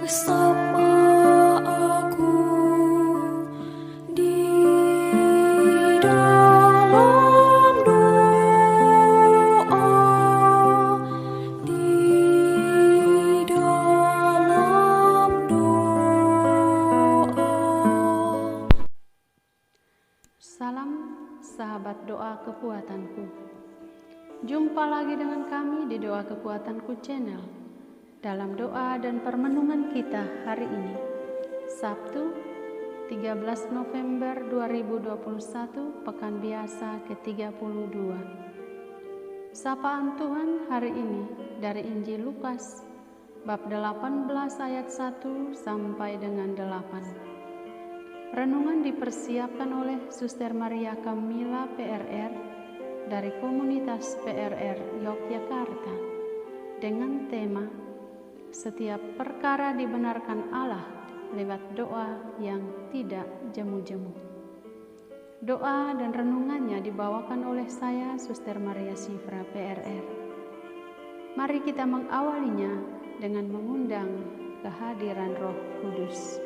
bersama aku di dalam doa, di dalam doa. Salam sahabat doa kekuatanku. Jumpa lagi dengan kami di Doa Kekuatanku Channel dalam doa dan permenungan kita hari ini, Sabtu 13 November 2021, Pekan Biasa ke-32. Sapaan Tuhan hari ini dari Injil Lukas bab 18 ayat 1 sampai dengan 8. Renungan dipersiapkan oleh Suster Maria Kamila PRR dari komunitas PRR Yogyakarta dengan tema Setiap Perkara Dibenarkan Allah lewat doa yang tidak jemu-jemu. Doa dan renungannya dibawakan oleh saya, Suster Maria Sifra PRR. Mari kita mengawalinya dengan mengundang kehadiran Roh Kudus.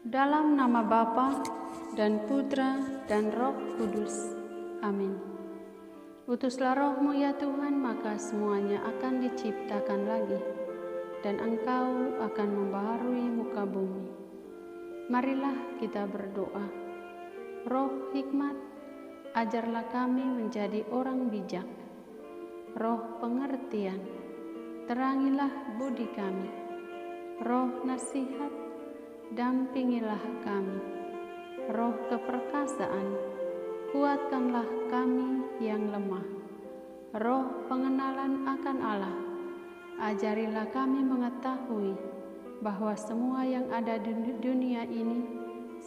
Dalam nama Bapa dan Putra dan Roh Kudus. Amin. Utuslah Roh-Mu ya Tuhan, maka semuanya akan diciptakan lagi, dan Engkau akan membaharui muka bumi. Marilah kita berdoa. Roh hikmat, ajarlah kami menjadi orang bijak. Roh pengertian, terangilah budi kami. Roh nasihat, dampingilah kami. Roh keperkasaan, kuatkanlah kami yang lemah. Roh pengenalan akan Allah, ajarilah kami mengetahui bahwa semua yang ada di dunia ini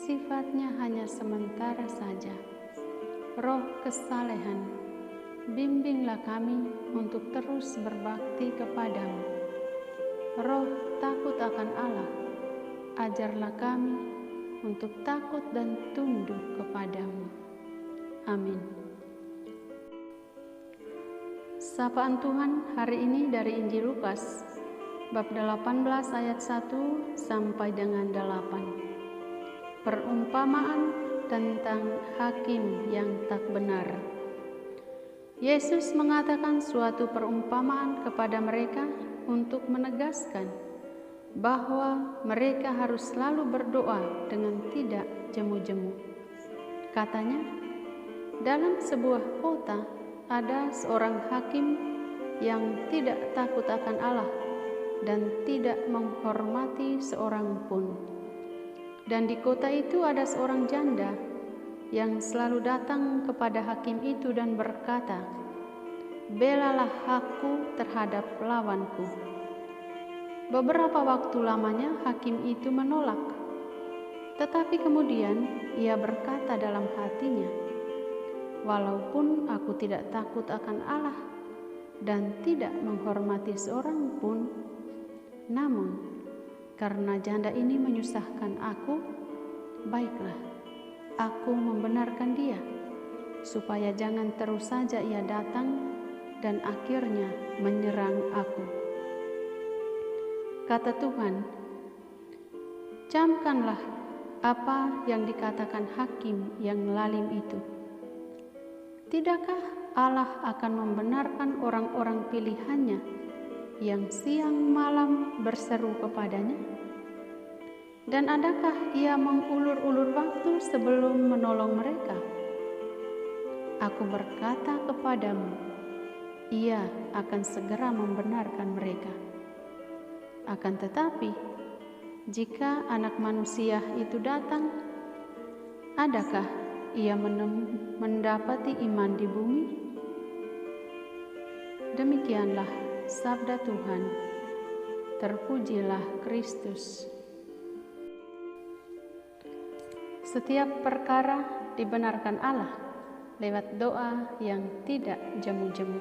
sifatnya hanya sementara saja. Roh kesalehan, bimbinglah kami untuk terus berbakti kepadamu. Roh takut akan Allah, ajarlah kami untuk takut dan tunduk kepadamu. Amin. Sapaan Tuhan hari ini dari Injil Lukas bab 18 ayat 1 sampai dengan 8. Perumpamaan tentang hakim yang tak benar. Yesus mengatakan suatu perumpamaan kepada mereka untuk menegaskan bahwa mereka harus selalu berdoa dengan tidak jemu-jemu. Katanya, dalam sebuah kota ada seorang hakim yang tidak takut akan Allah dan tidak menghormati seorang pun. Dan di kota itu ada seorang janda yang selalu datang kepada hakim itu dan berkata, "Belalah aku terhadap lawanku." Beberapa waktu lamanya hakim itu menolak, tetapi kemudian ia berkata dalam hatinya, "Walaupun aku tidak takut akan Allah dan tidak menghormati seorang pun, namun karena janda ini menyusahkan aku, baiklah, aku membenarkan dia, supaya jangan terus saja ia datang dan akhirnya menyerang aku." Kata Tuhan, camkanlah apa yang dikatakan hakim yang lalim itu. Tidakkah Allah akan membenarkan orang-orang pilihannya yang siang malam berseru kepadanya? Dan adakah ia mengulur-ulur waktu sebelum menolong mereka? Aku berkata kepadamu, ia akan segera membenarkan mereka. Akan tetapi, jika Anak Manusia itu datang, adakah ia mendapati iman di bumi? Demikianlah sabda Tuhan. Terpujilah Kristus. Setiap perkara dibenarkan Allah lewat doa yang tidak jemu-jemu.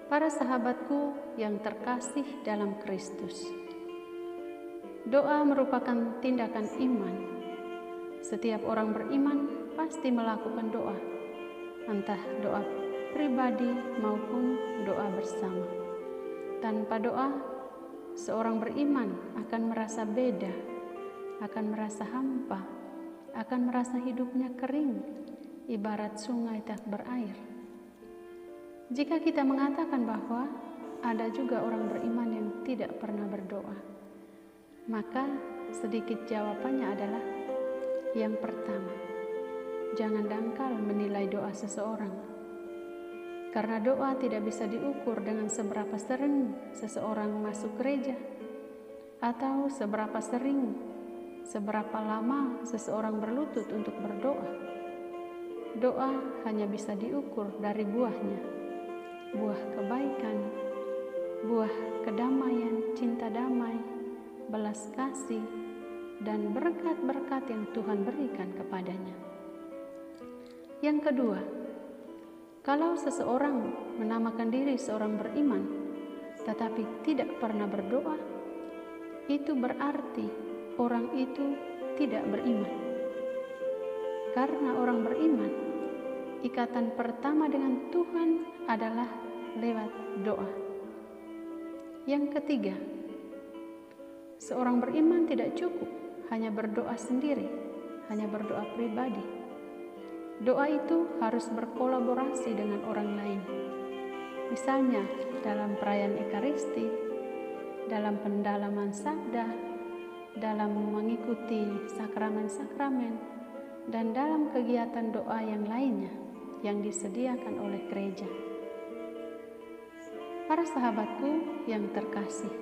Para sahabatku yang terkasih dalam Kristus, doa merupakan tindakan iman. Setiap orang beriman pasti melakukan doa, entah doa pribadi maupun doa bersama. Tanpa doa, seorang beriman akan merasa beda, akan merasa hampa, akan merasa hidupnya kering, ibarat sungai tak berair. Jika kita mengatakan bahwa ada juga orang beriman yang tidak pernah berdoa, maka sedikit jawabannya adalah: yang pertama, jangan dangkal menilai doa seseorang, karena doa tidak bisa diukur dengan seberapa sering seseorang masuk gereja, atau seberapa lama seseorang berlutut untuk berdoa. Doa hanya bisa diukur dari buahnya, buah kebaikan, buah kedamaian, cinta damai, belas kasih, dan berkat-berkat yang Tuhan berikan kepadanya. Yang kedua, kalau seseorang menamakan diri seorang beriman, tetapi tidak pernah berdoa, itu berarti orang itu tidak beriman. Karena orang beriman, ikatan pertama dengan Tuhan adalah lewat doa. Yang ketiga, seorang beriman tidak cukup hanya berdoa sendiri, hanya berdoa pribadi. Doa itu harus berkolaborasi dengan orang lain. Misalnya dalam perayaan Ekaristi, dalam pendalaman sabda, dalam mengikuti sakramen-sakramen, dan dalam kegiatan doa yang lainnya yang disediakan oleh gereja. Para sahabatku yang terkasih,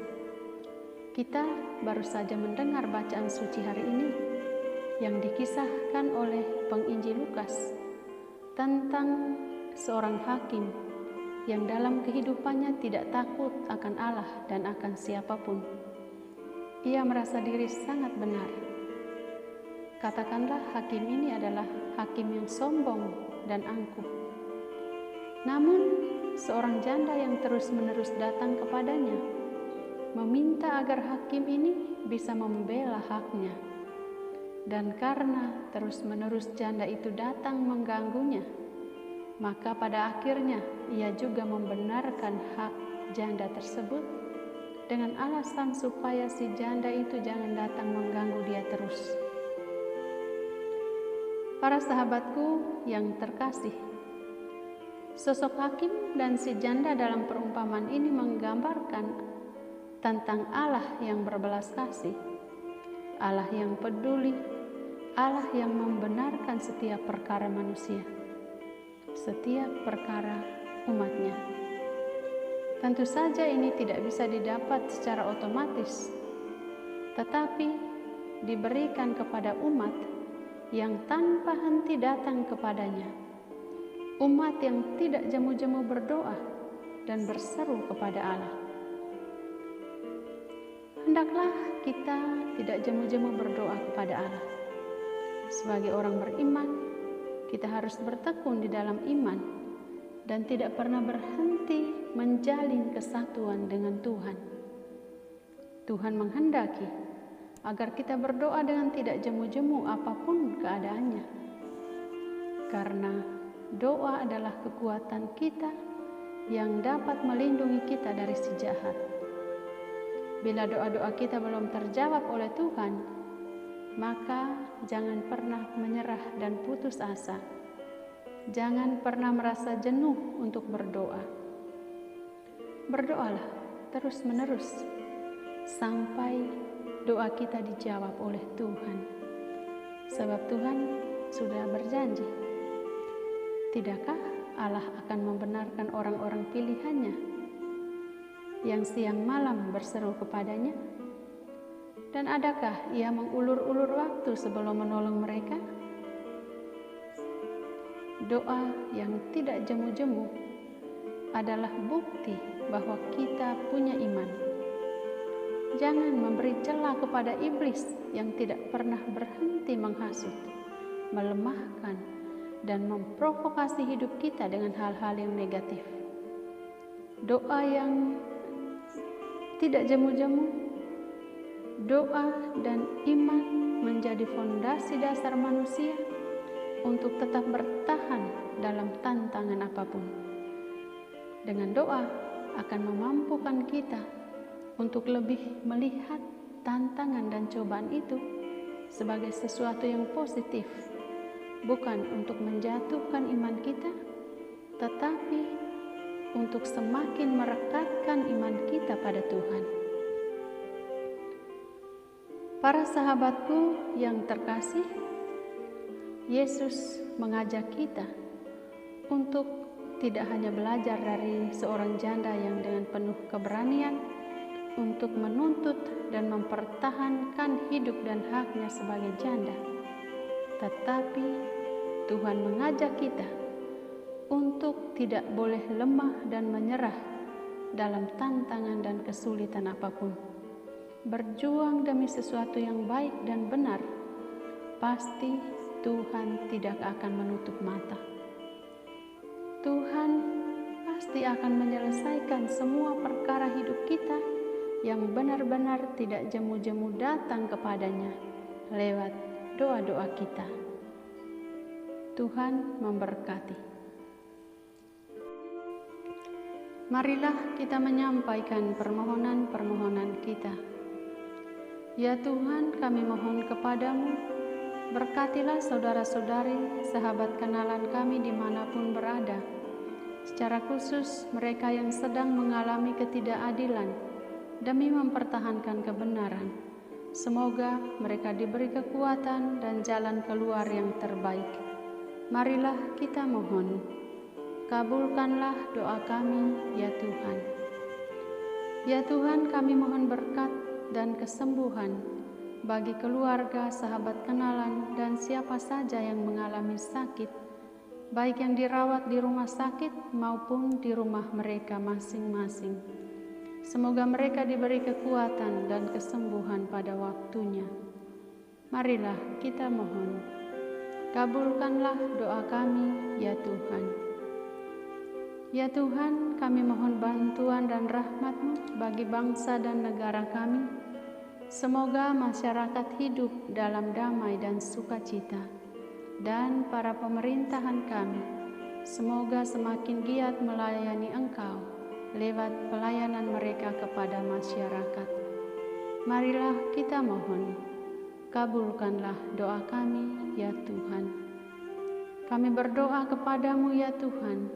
kita baru saja mendengar bacaan suci hari ini yang dikisahkan oleh penginjil Lukas tentang seorang hakim yang dalam kehidupannya tidak takut akan Allah dan akan siapapun. Ia merasa diri sangat benar. Katakanlah hakim ini adalah hakim yang sombong dan angkuh. Namun seorang janda yang terus-menerus datang kepadanya meminta agar hakim ini bisa membela haknya. Dan karena terus-menerus janda itu datang mengganggunya, maka pada akhirnya ia juga membenarkan hak janda tersebut dengan alasan supaya si janda itu jangan datang mengganggu dia terus. Para sahabatku yang terkasih, sosok hakim dan si janda dalam perumpamaan ini menggambarkan tentang Allah yang berbelas kasih, Allah yang peduli, Allah yang membenarkan setiap perkara manusia, setiap perkara umatnya. Tentu saja ini tidak bisa didapat secara otomatis, tetapi diberikan kepada umat yang tanpa henti datang kepadanya, umat yang tidak jemu-jemu berdoa dan berseru kepada Allah. Hendaklah kita tidak jemu-jemu berdoa kepada Allah. Sebagai orang beriman, kita harus bertekun di dalam iman dan tidak pernah berhenti menjalin kesatuan dengan Tuhan. Tuhan menghendaki agar kita berdoa dengan tidak jemu-jemu apapun keadaannya. Karena doa adalah kekuatan kita yang dapat melindungi kita dari si jahat. Bila doa-doa kita belum terjawab oleh Tuhan, maka jangan pernah menyerah dan putus asa. Jangan pernah merasa jenuh untuk berdoa. Berdoalah terus-menerus sampai doa kita dijawab oleh Tuhan. Sebab Tuhan sudah berjanji, tidakkah Allah akan membenarkan orang-orang pilihannya yang siang malam berseru kepadanya? Dan adakah Ia mengulur-ulur waktu sebelum menolong mereka? Doa yang tidak jemu-jemu adalah bukti bahwa kita punya iman. Jangan memberi celah kepada iblis yang tidak pernah berhenti menghasut, melemahkan, dan memprovokasi hidup kita dengan hal-hal yang negatif. Doa yang tidak jemu-jemu, doa dan iman menjadi fondasi dasar manusia untuk tetap bertahan dalam tantangan apapun. Dengan doa akan memampukan kita untuk lebih melihat tantangan dan cobaan itu sebagai sesuatu yang positif, bukan untuk menjatuhkan iman kita, tetapi untuk semakin merekatkan iman kita pada Tuhan. Para sahabatku yang terkasih, Yesus mengajak kita untuk tidak hanya belajar dari seorang janda yang dengan penuh keberanian untuk menuntut dan mempertahankan hidup dan haknya sebagai janda, tetapi Tuhan mengajak kita untuk tidak boleh lemah dan menyerah dalam tantangan dan kesulitan apapun. Berjuang demi sesuatu yang baik dan benar, pasti Tuhan tidak akan menutup mata. Tuhan pasti akan menyelesaikan semua perkara hidup kita yang benar-benar tidak jemu-jemu datang kepadanya lewat doa-doa kita. Tuhan memberkati. Marilah kita menyampaikan permohonan-permohonan kita. Ya Tuhan, kami mohon kepadamu, berkatilah saudara-saudari, sahabat kenalan kami dimanapun berada, secara khusus mereka yang sedang mengalami ketidakadilan demi mempertahankan kebenaran. Semoga mereka diberi kekuatan dan jalan keluar yang terbaik. Marilah kita mohon, kabulkanlah doa kami, ya Tuhan. Ya Tuhan, kami mohon berkat dan kesembuhan bagi keluarga, sahabat kenalan, dan siapa saja yang mengalami sakit, baik yang dirawat di rumah sakit maupun di rumah mereka masing-masing. Semoga mereka diberi kekuatan dan kesembuhan pada waktunya. Marilah kita mohon, kabulkanlah doa kami, ya Tuhan. Ya Tuhan, kami mohon bantuan dan rahmat-Mu bagi bangsa dan negara kami. Semoga masyarakat hidup dalam damai dan sukacita, dan para pemerintahan kami semoga semakin giat melayani Engkau lewat pelayanan mereka kepada masyarakat. Marilah kita mohon, kabulkanlah doa kami, ya Tuhan. Kami berdoa kepadamu, ya Tuhan,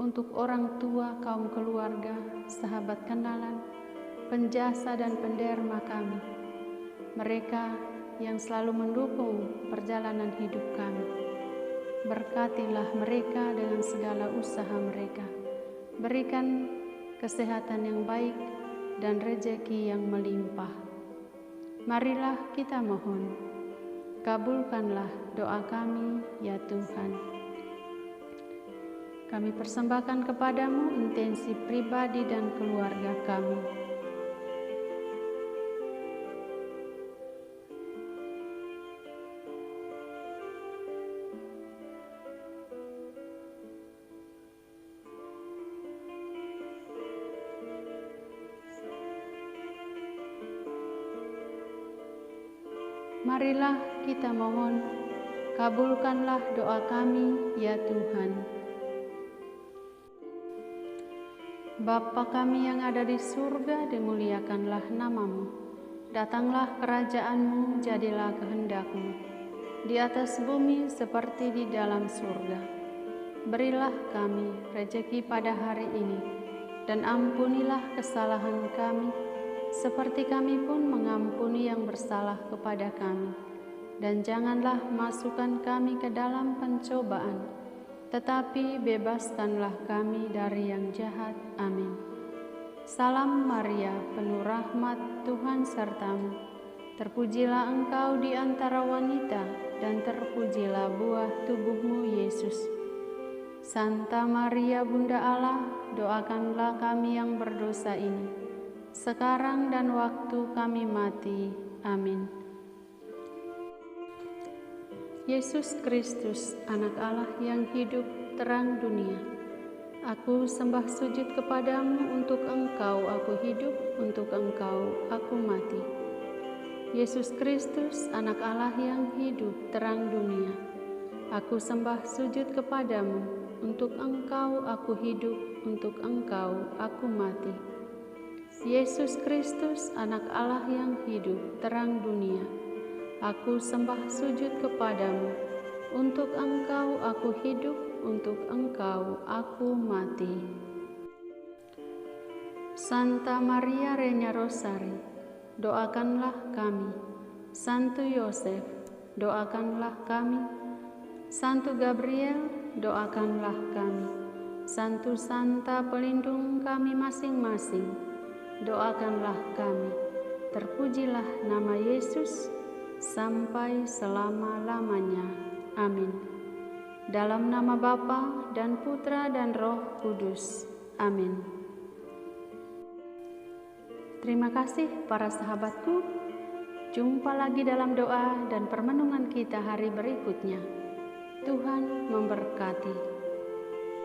untuk orang tua, kaum keluarga, sahabat kenalan, penjasa dan penderma kami, mereka yang selalu mendukung perjalanan hidup kami. Berkatilah mereka dengan segala usaha mereka. Berikan kesehatan yang baik dan rejeki yang melimpah. Marilah kita mohon, kabulkanlah doa kami, ya Tuhan. Kami persembahkan kepadamu intensi pribadi dan keluarga kami. Marilah kita mohon, kabulkanlah doa kami, ya Tuhan. Bapa kami yang ada di surga, dimuliakanlah nama-Mu. Datanglah kerajaan-Mu, jadilah kehendak-Mu, di atas bumi seperti di dalam surga. Berilah kami rejeki pada hari ini, dan ampunilah kesalahan kami, seperti kami pun mengampuni yang bersalah kepada kami. Dan janganlah masukkan kami ke dalam pencobaan, tetapi bebaskanlah kami dari yang jahat. Amin. Salam Maria, penuh rahmat, Tuhan sertamu. Terpujilah engkau di antara wanita, dan terpujilah buah tubuhmu, Yesus. Santa Maria, Bunda Allah, doakanlah kami yang berdosa ini, sekarang dan waktu kami mati. Amin. Yesus Kristus, Anak Allah yang hidup, terang dunia, aku sembah sujud kepadamu, untuk Engkau aku hidup, untuk Engkau aku mati. Yesus Kristus, Anak Allah yang hidup, terang dunia, aku sembah sujud kepadamu, untuk Engkau aku hidup, untuk Engkau aku mati. Yesus Kristus, Anak Allah yang hidup, terang dunia, aku sembah sujud kepadamu, untuk Engkau aku hidup, untuk Engkau aku mati. Santa Maria Regna Rosari, doakanlah kami. Santo Yosef, doakanlah kami. Santo Gabriel, doakanlah kami. Santo Santa pelindung kami masing-masing, doakanlah kami. Terpujilah nama Yesus sampai selama-lamanya. Amin. Dalam nama Bapa dan Putra dan Roh Kudus. Amin. Terima kasih para sahabatku. Jumpa lagi dalam doa dan permenungan kita hari berikutnya. Tuhan memberkati.